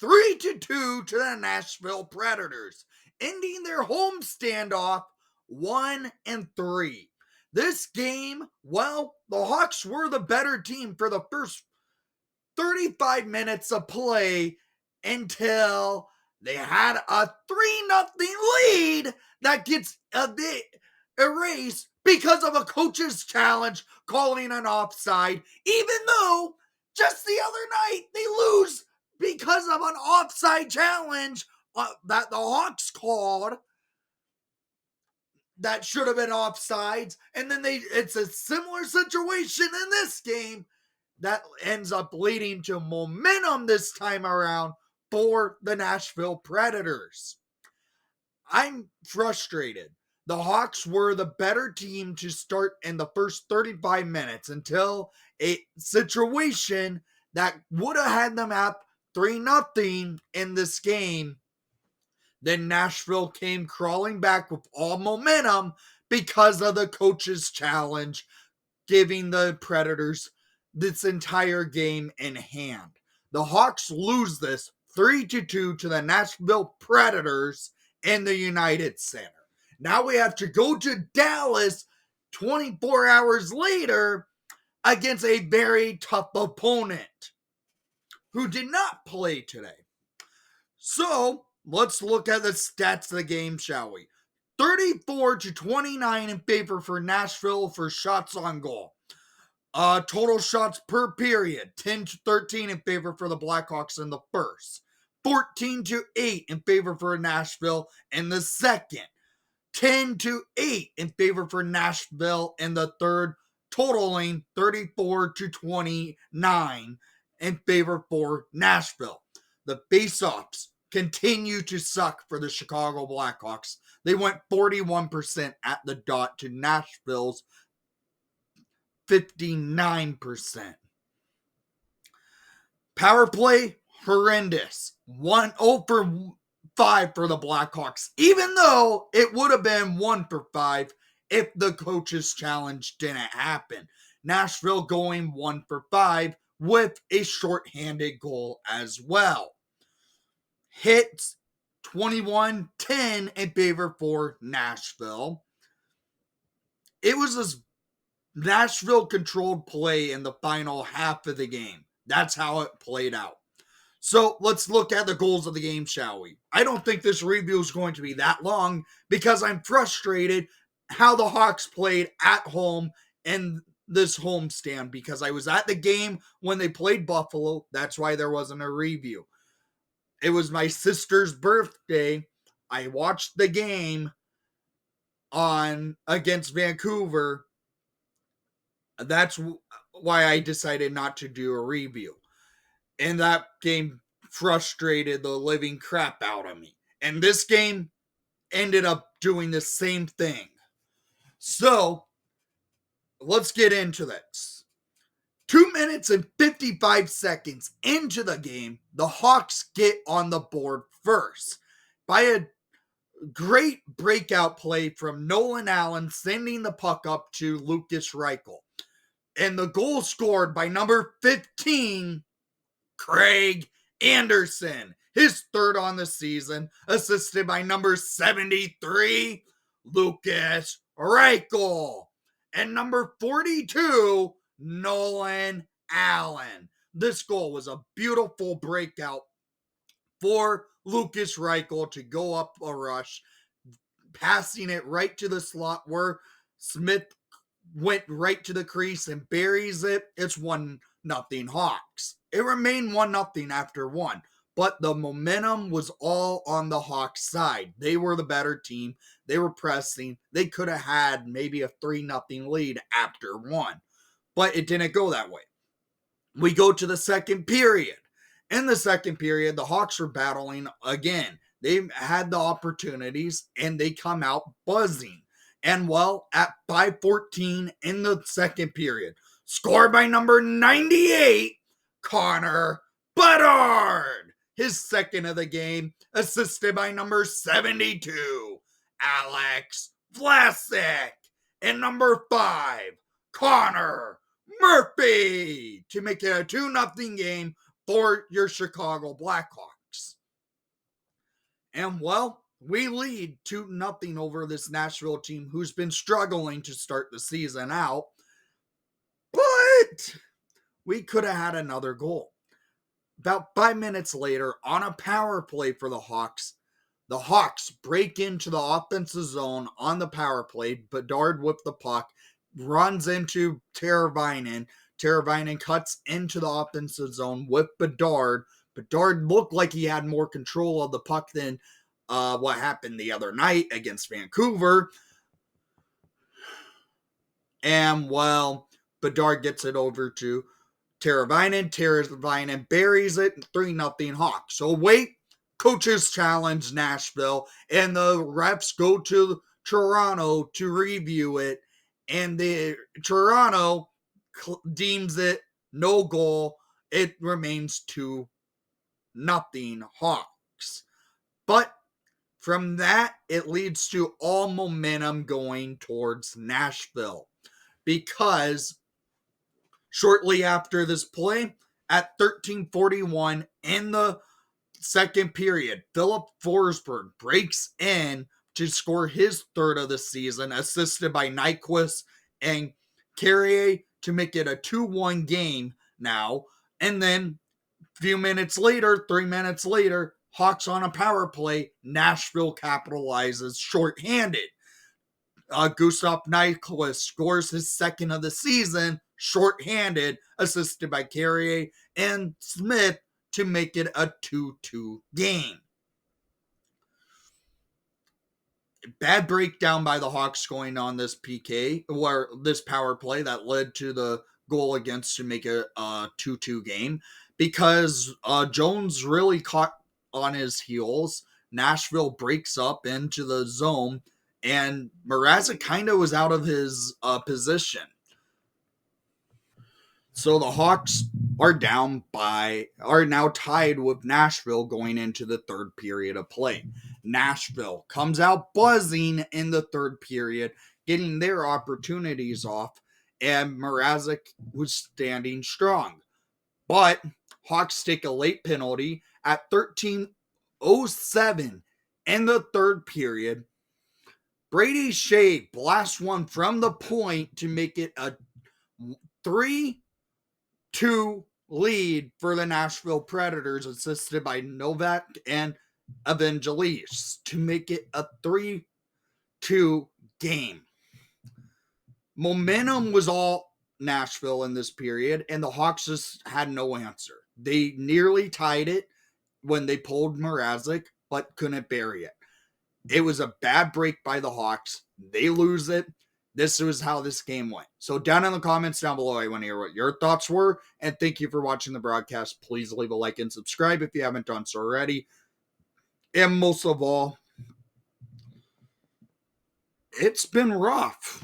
3-2 to the Nashville Predators, ending their home standoff 1-3. This game, well, the Hawks were the better team for the first 35 minutes of play until they had a 3-0 lead that gets erased because of a coach's challenge calling an offside, even though just the other night they lose because of an offside challenge that the Hawks called that should have been offsides. And then it's a similar situation in this game that ends up leading to momentum this time around for the Nashville Predators. I'm frustrated. The Hawks were the better team to start in the first 35 minutes until a situation that would have had them up 3-0 in this game. Then Nashville came crawling back with all momentum because of the coach's challenge, giving the Predators this entire game in hand. The Hawks lose this 3-2 to the Nashville Predators in the United Center. Now we have to go to Dallas 24 hours later against a very tough opponent who did not play today. So let's look at the stats of the game, shall we? 34-29 in favor for Nashville for shots on goal. Total shots per period, 10-13 in favor for the Blackhawks in the first. 14-8 in favor for Nashville in the second. 10-8 in favor for Nashville in the third, totaling 34-29 in favor for Nashville. The faceoffs continue to suck for the Chicago Blackhawks. They went 41% at the dot to Nashville's 59%. Power play, horrendous. 1-0 for 5 for the Blackhawks, even though it would have been 1 for 5 if the coach's challenge didn't happen. Nashville going 1 for 5 with a shorthanded goal as well. Hits 21-10 in favor for Nashville. It was this Nashville controlled play in the final half of the game. That's how it played out. So let's look at the goals of the game, shall we? I don't think this review is going to be that long because I'm frustrated how the Hawks played at home in this homestand, because I was at the game when they played Buffalo. That's why there wasn't a review. It was my sister's birthday. I watched the game against Vancouver. That's why I decided not to do a review. And that game frustrated the living crap out of me. And this game ended up doing the same thing. So, let's get into this. 2 minutes and 55 seconds into the game, the Hawks get on the board first by a great breakout play from Nolan Allen, sending the puck up to Lucas Reichel. And the goal scored by number 15, Craig Anderson, his third on the season, assisted by number 73, Lucas Reichel, and number 42, Nolan Allen. This goal was a beautiful breakout for Lucas Reichel to go up a rush, passing it right to the slot where Smith went right to the crease and buries it. It's 1-0 Hawks. It remained 1-0 after 1, but the momentum was all on the Hawks side. They were the better team. They were pressing. They could have had maybe a 3-0 lead after 1, but it didn't go that way. We go to the second period. In the second period, the Hawks were battling again. They had the opportunities and they come out buzzing. And well, at 5:14 in the second period, scored by number 98, Connor Bedard, his second of the game, assisted by number 72, Alex Vlasic, and number 5, Connor Murphy, to make it a 2-0 game for your Chicago Blackhawks. And well, we lead 2-0 over this Nashville team who's been struggling to start the season out. But we could have had another goal. About 5 minutes later, on a power play for the Hawks break into the offensive zone on the power play. Bedard with the puck, runs into Teravainen. Teravainen cuts into the offensive zone with Bedard. Bedard looked like he had more control of the puck than what happened the other night against Vancouver. And, well, Bedard gets it over to Teravainen. Teravainen buries it, 3-0 Hawks. So wait, coaches challenge Nashville, and the refs go to Toronto to review it, and the Toronto deems it no goal. It remains 2-0 Hawks. But from that, it leads to all momentum going towards Nashville, because shortly after this play, at 13:41 in the second period, Philip Forsberg breaks in to score his third of the season, assisted by Nyquist and Carrier, to make it a 2-1 game now. And then a few minutes later, 3 minutes later, Hawks on a power play, Nashville capitalizes shorthanded. Gustav Nyquist scores his second of the season, shorthanded, assisted by Carrier and Smith, to make it a 2-2 game. Bad breakdown by the Hawks going on this PK, or this power play that led to the goal against to make it a 2-2 game, because Jones really caught on his heels. Nashville breaks up into the zone, and Mrazek kind of was out of his position. So the Hawks are now tied with Nashville going into the third period of play. Nashville comes out buzzing in the third period, getting their opportunities off, and Mrazek was standing strong. But Hawks take a late penalty at 13:07 in the third period. Brady Shea blasts one from the point to make it a 3-2 lead for the Nashville Predators, assisted by Novak and Evangelis, to make it a 3-2 game. Momentum was all Nashville in this period, and the Hawks just had no answer. They nearly tied it when they pulled Mrazek, but couldn't bury it. It was a bad break by the Hawks. They lose it. This was how this game went. So down in the comments down below, I want to hear what your thoughts were. And thank you for watching the broadcast. Please leave a like and subscribe if you haven't done so already. And most of all, it's been rough.